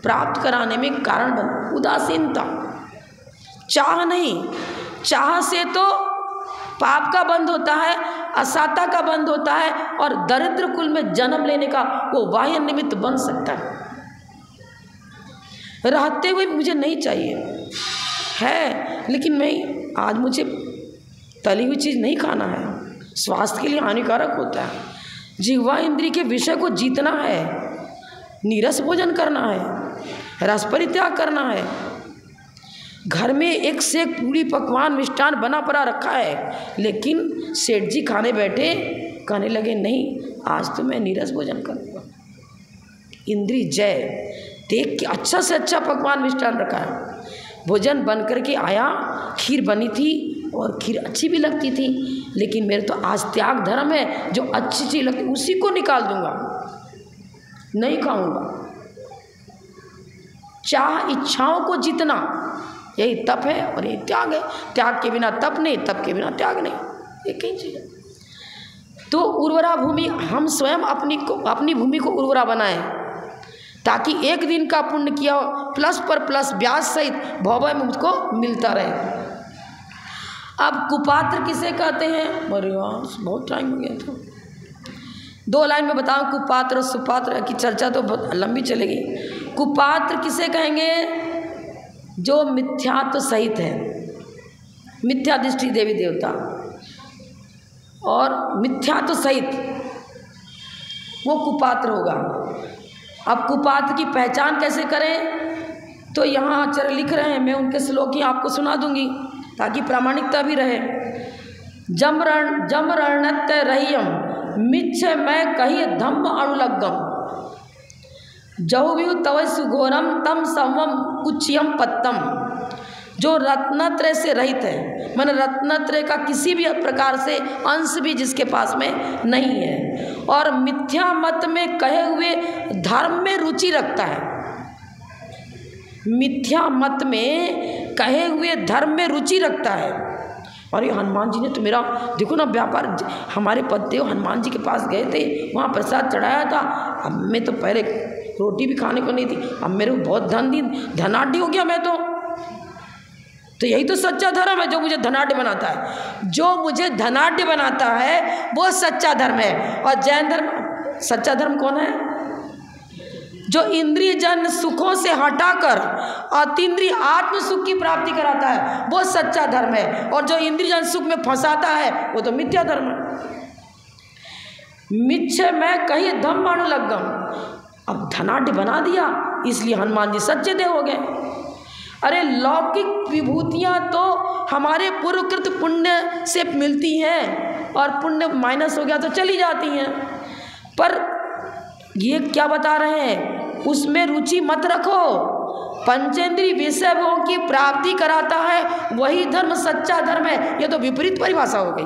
प्राप्त कराने में कारण बन। उदासीनता, चाह नहीं, चाह से तो पाप का बंध होता है, असाता का बंध होता है, और दरिद्र कुल में जन्म लेने का वो बाह्य निमित्त बन सकता है। रहते हुए मुझे नहीं चाहिए है, लेकिन मैं आज मुझे तली हुई चीज़ नहीं खाना है, स्वास्थ्य के लिए हानिकारक होता है। जिह्वा इंद्रिय के विषय को जीतना है, नीरस भोजन करना है, रस परित्याग करना है। घर में एक से एक पूरी पकवान मिष्ठान बना पड़ा रखा है, लेकिन सेठ जी खाने बैठे, कहने लगे नहीं आज तो मैं नीरस भोजन करूँगा। इंद्री जय, देख के अच्छा से अच्छा पकवान मिष्ठान रखा है, भोजन बन करके आया, खीर बनी थी और खीर अच्छी भी लगती थी, लेकिन मेरे तो आज त्याग धर्म है, जो अच्छी चीज़ लगती उसी को निकाल दूंगा, नहीं खाऊंगा। चाह इच्छाओं को जीतना, यही तप है और यही त्याग है। त्याग के बिना तप नहीं, तप के बिना त्याग नहीं, एक ही चीज़ है। तो उर्वरा भूमि, हम स्वयं अपनी भूमि को उर्वरा बनाएं, ताकि एक दिन का पुण्य किया प्लस पर प्लस ब्याज सहित भव में मुझको मिलता रहे। अब कुपात्र किसे कहते हैं? अरे वाह, बहुत टाइम हो गया था। 2 लाइन में बताऊं, कुपात्र और सुपात्र की चर्चा तो बहुत लंबी चलेगी। कुपात्र किसे कहेंगे? जो मिथ्यात्व सहित है, मिथ्या दृष्टि देवी देवता और मिथ्यात्व सहित, वो कुपात्र होगा। अब कुपात्र की पहचान कैसे करें? तो यहाँ आचार्य लिख रहे हैं, मैं उनके श्लोक ही आपको सुना दूंगी ताकि प्रामाणिकता भी रहे। जमरणत्य रहियम मिच्छ मैं कही धम्म अणुलग्गम जहुव्यू तव सुघोरम तम समम कुच्यम पत्तम। जो रत्नत्रय से रहित है, मैंने रत्नत्रय का किसी भी प्रकार से अंश भी जिसके पास में नहीं है, और मिथ्या मत में कहे हुए धर्म में रुचि रखता है, मिथ्या मत में कहे हुए धर्म में रुचि रखता है। और ये हनुमान जी ने तो मेरा देखो ना व्यापार, हमारे पतिदेव हनुमान जी के पास गए थे, वहाँ प्रसाद चढ़ाया था। अब मैं तो पहले रोटी भी खाने को नहीं थी, अब मेरे को बहुत धनाढ़ हो गया मैं तो यही तो सच्चा धर्म है जो मुझे धनाढ़ बनाता है। जो मुझे धनाढ़ बनाता है वो सच्चा धर्म है। और जैन धर्म, सच्चा धर्म कौन है? जो इंद्रिय जन सुखों से हटाकर अतीन्द्रिय आत्म सुख की प्राप्ति कराता है वो सच्चा धर्म है, और जो इंद्रिय जन सुख में फंसाता है वो तो मिथ्या धर्म है। मिच्छ मैं कही धम्म अणुलग्गम, अब धनाढ़ बना दिया इसलिए हनुमान जी सच्चे देव हो गए। अरे लौकिक विभूतियाँ तो हमारे पूर्वकृत पुण्य से मिलती हैं, और पुण्य माइनस हो गया तो चली जाती हैं, पर ये क्या बता रहे हैं? उसमें रुचि मत रखो। पंचेंद्रिय विषय भोग की प्राप्ति कराता है वही धर्म सच्चा धर्म है। ये तो विपरीत परिभाषा हो गई,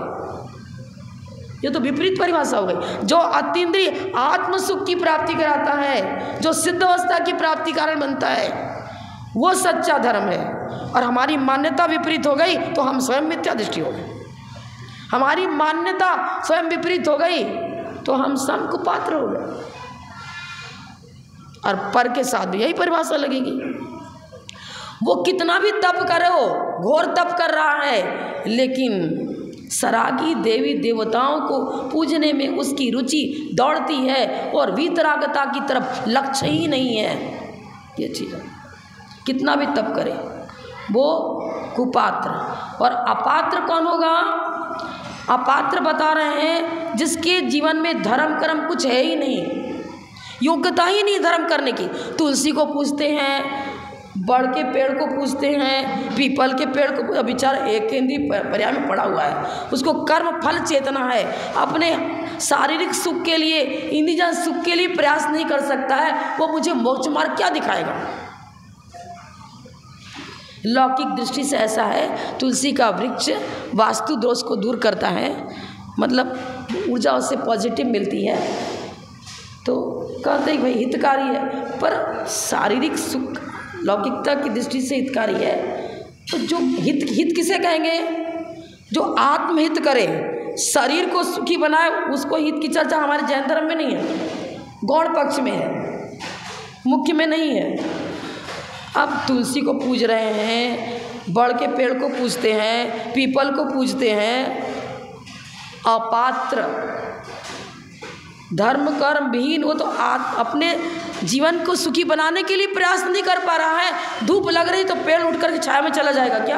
ये तो विपरीत परिभाषा हो गई। जो अतीन्द्रिय आत्म सुख की प्राप्ति कराता है, जो सिद्ध अवस्था की प्राप्ति कारण बनता है, वो सच्चा धर्म है। और हमारी मान्यता विपरीत हो गई तो हम स्वयं मिथ्या दृष्टि हो गए। हमारी मान्यता स्वयं विपरीत हो गई तो हम स्वयं कुपात्र हो गए। और पर के साथ भी यही परिभाषा लगेगी। वो कितना भी तप करो, घोर तप कर रहा है, लेकिन सरागी देवी देवताओं को पूजने में उसकी रुचि दौड़ती है और वीतरागता की तरफ लक्ष्य ही नहीं है। ये चीज़ है, कितना भी तप करे वो कुपात्र। और अपात्र कौन होगा? अपात्र बता रहे हैं जिसके जीवन में धर्म कर्म कुछ है ही नहीं, योग्यता ही नहीं धर्म करने की। तुलसी को पूजते हैं, बड़ के पेड़ को पूजते हैं, पीपल के पेड़ को, बेचारा एक केंद्रीय पर्याय में पड़ा हुआ है, उसको कर्म फल चेतना है, अपने शारीरिक सुख के लिए, इंद्रिय सुख के लिए प्रयास नहीं कर सकता है, वो मुझे मोक्ष मार्ग क्या दिखाएगा? लौकिक दृष्टि से ऐसा है, तुलसी का वृक्ष वास्तु दोष को दूर करता है, मतलब ऊर्जा उससे पॉजिटिव मिलती है, तो कहते हैं भाई हितकारी है। पर शारीरिक सुख लौकिकता की दृष्टि से हितकारी है। तो जो हित किसे कहेंगे? जो आत्महित करे, शरीर को सुखी बनाए, उसको हित की चर्चा हमारे जैन धर्म में नहीं है, गौण पक्ष में है, मुख्य में नहीं है। अब तुलसी को पूज रहे हैं, बड़ के पेड़ को पूजते हैं, पीपल को पूजते हैं, अपात्र धर्म कर्म विहीन, वो तो अपने जीवन को सुखी बनाने के लिए प्रयास नहीं कर पा रहा है। धूप लग रही तो पेड़ उठ करके छाया में चला जाएगा क्या?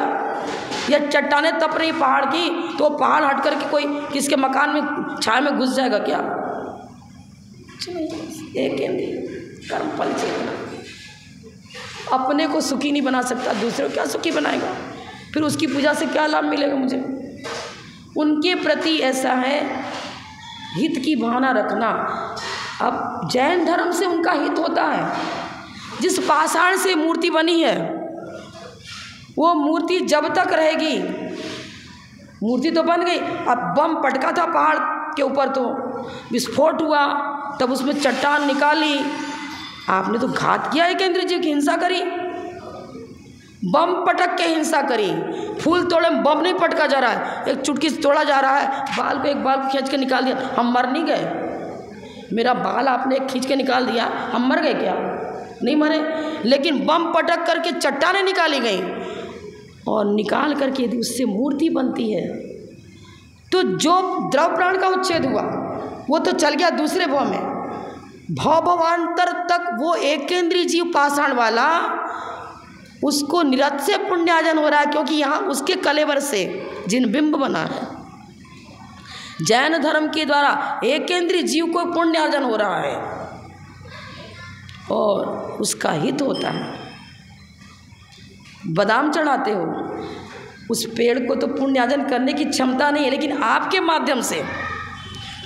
या चट्टाने तप रही पहाड़ की तो पहाड़ हट करके कोई किसके मकान में छाया में घुस जाएगा क्या? एक कर्म फल चेतना, अपने को सुखी नहीं बना सकता, दूसरे को क्या सुखी बनाएगा? फिर उसकी पूजा से क्या लाभ मिलेगा मुझे? उनके प्रति ऐसा है हित की भावना रखना। अब जैन धर्म से उनका हित होता है। जिस पाषाण से मूर्ति बनी है वो मूर्ति जब तक रहेगी, मूर्ति तो बन गई, अब बम पटका था पहाड़ के ऊपर तो विस्फोट हुआ, तब उसमें चट्टान निकाली, आपने तो घात किया है, इंद्र जी की हिंसा करी, बम पटक के हिंसा करी। फूल तोड़े में बम नहीं पटका जा रहा है, एक चुटकी से तोड़ा जा रहा है, बाल को एक बाल को खींच के निकाल दिया, हम मर नहीं गए। मेरा बाल आपने एक खींच के निकाल दिया, हम मर गए क्या? नहीं मरे। लेकिन बम पटक करके चट्टानें निकाली गई और निकाल करके यदि उससे मूर्ति बनती है तो जो द्रव प्राण का उच्छेद हुआ वो तो चल गया दूसरे भाव में, भाव भवांतर तक वो एक केंद्रीय जीव पाषाण वाला, उसको निरत्य पुण्यार्जन हो रहा है, क्योंकि यहाँ उसके कलेवर से जिन बिंब बना है। जैन धर्म के द्वारा एक केंद्रीय जीव को पुण्यार्जन हो रहा है और उसका हित होता है। बादाम चढ़ाते हो, उस पेड़ को तो पुण्यार्जन करने की क्षमता नहीं है, लेकिन आपके माध्यम से,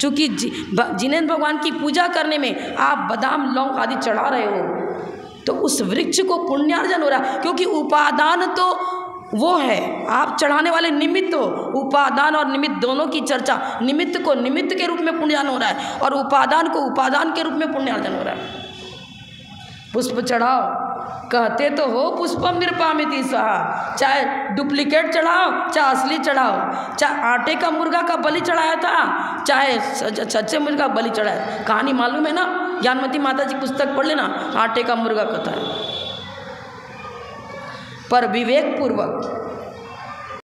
चूँकि जिनेंद्र भगवान की पूजा करने में आप बादाम लौंग आदि चढ़ा रहे हो, तो उस वृक्ष को पुण्यार्जन हो रहा है। क्योंकि उपादान तो वो है, आप चढ़ाने वाले निमित्त हो। उपादान और निमित्त दोनों की चर्चा, निमित्त को निमित्त के रूप में पुण्यार्जन हो रहा है और उपादान को उपादान के रूप में पुण्यार्जन हो रहा है। पुष्प चढ़ाओ, कहते तो हो पुष्पम निरपामिति स्वाहा, चाहे डुप्लीकेट चढ़ाओ चाहे असली चढ़ाओ, चाहे आटे का मुर्गा का बलि चढ़ाया था चाहे सच्चे मुर्गा का बलि चढ़ाया। कहानी मालूम है ना, ज्ञानमती माता जी पुस्तक पढ़ लेना, आटे का मुर्गा कथा है। पर विवेक पूर्वक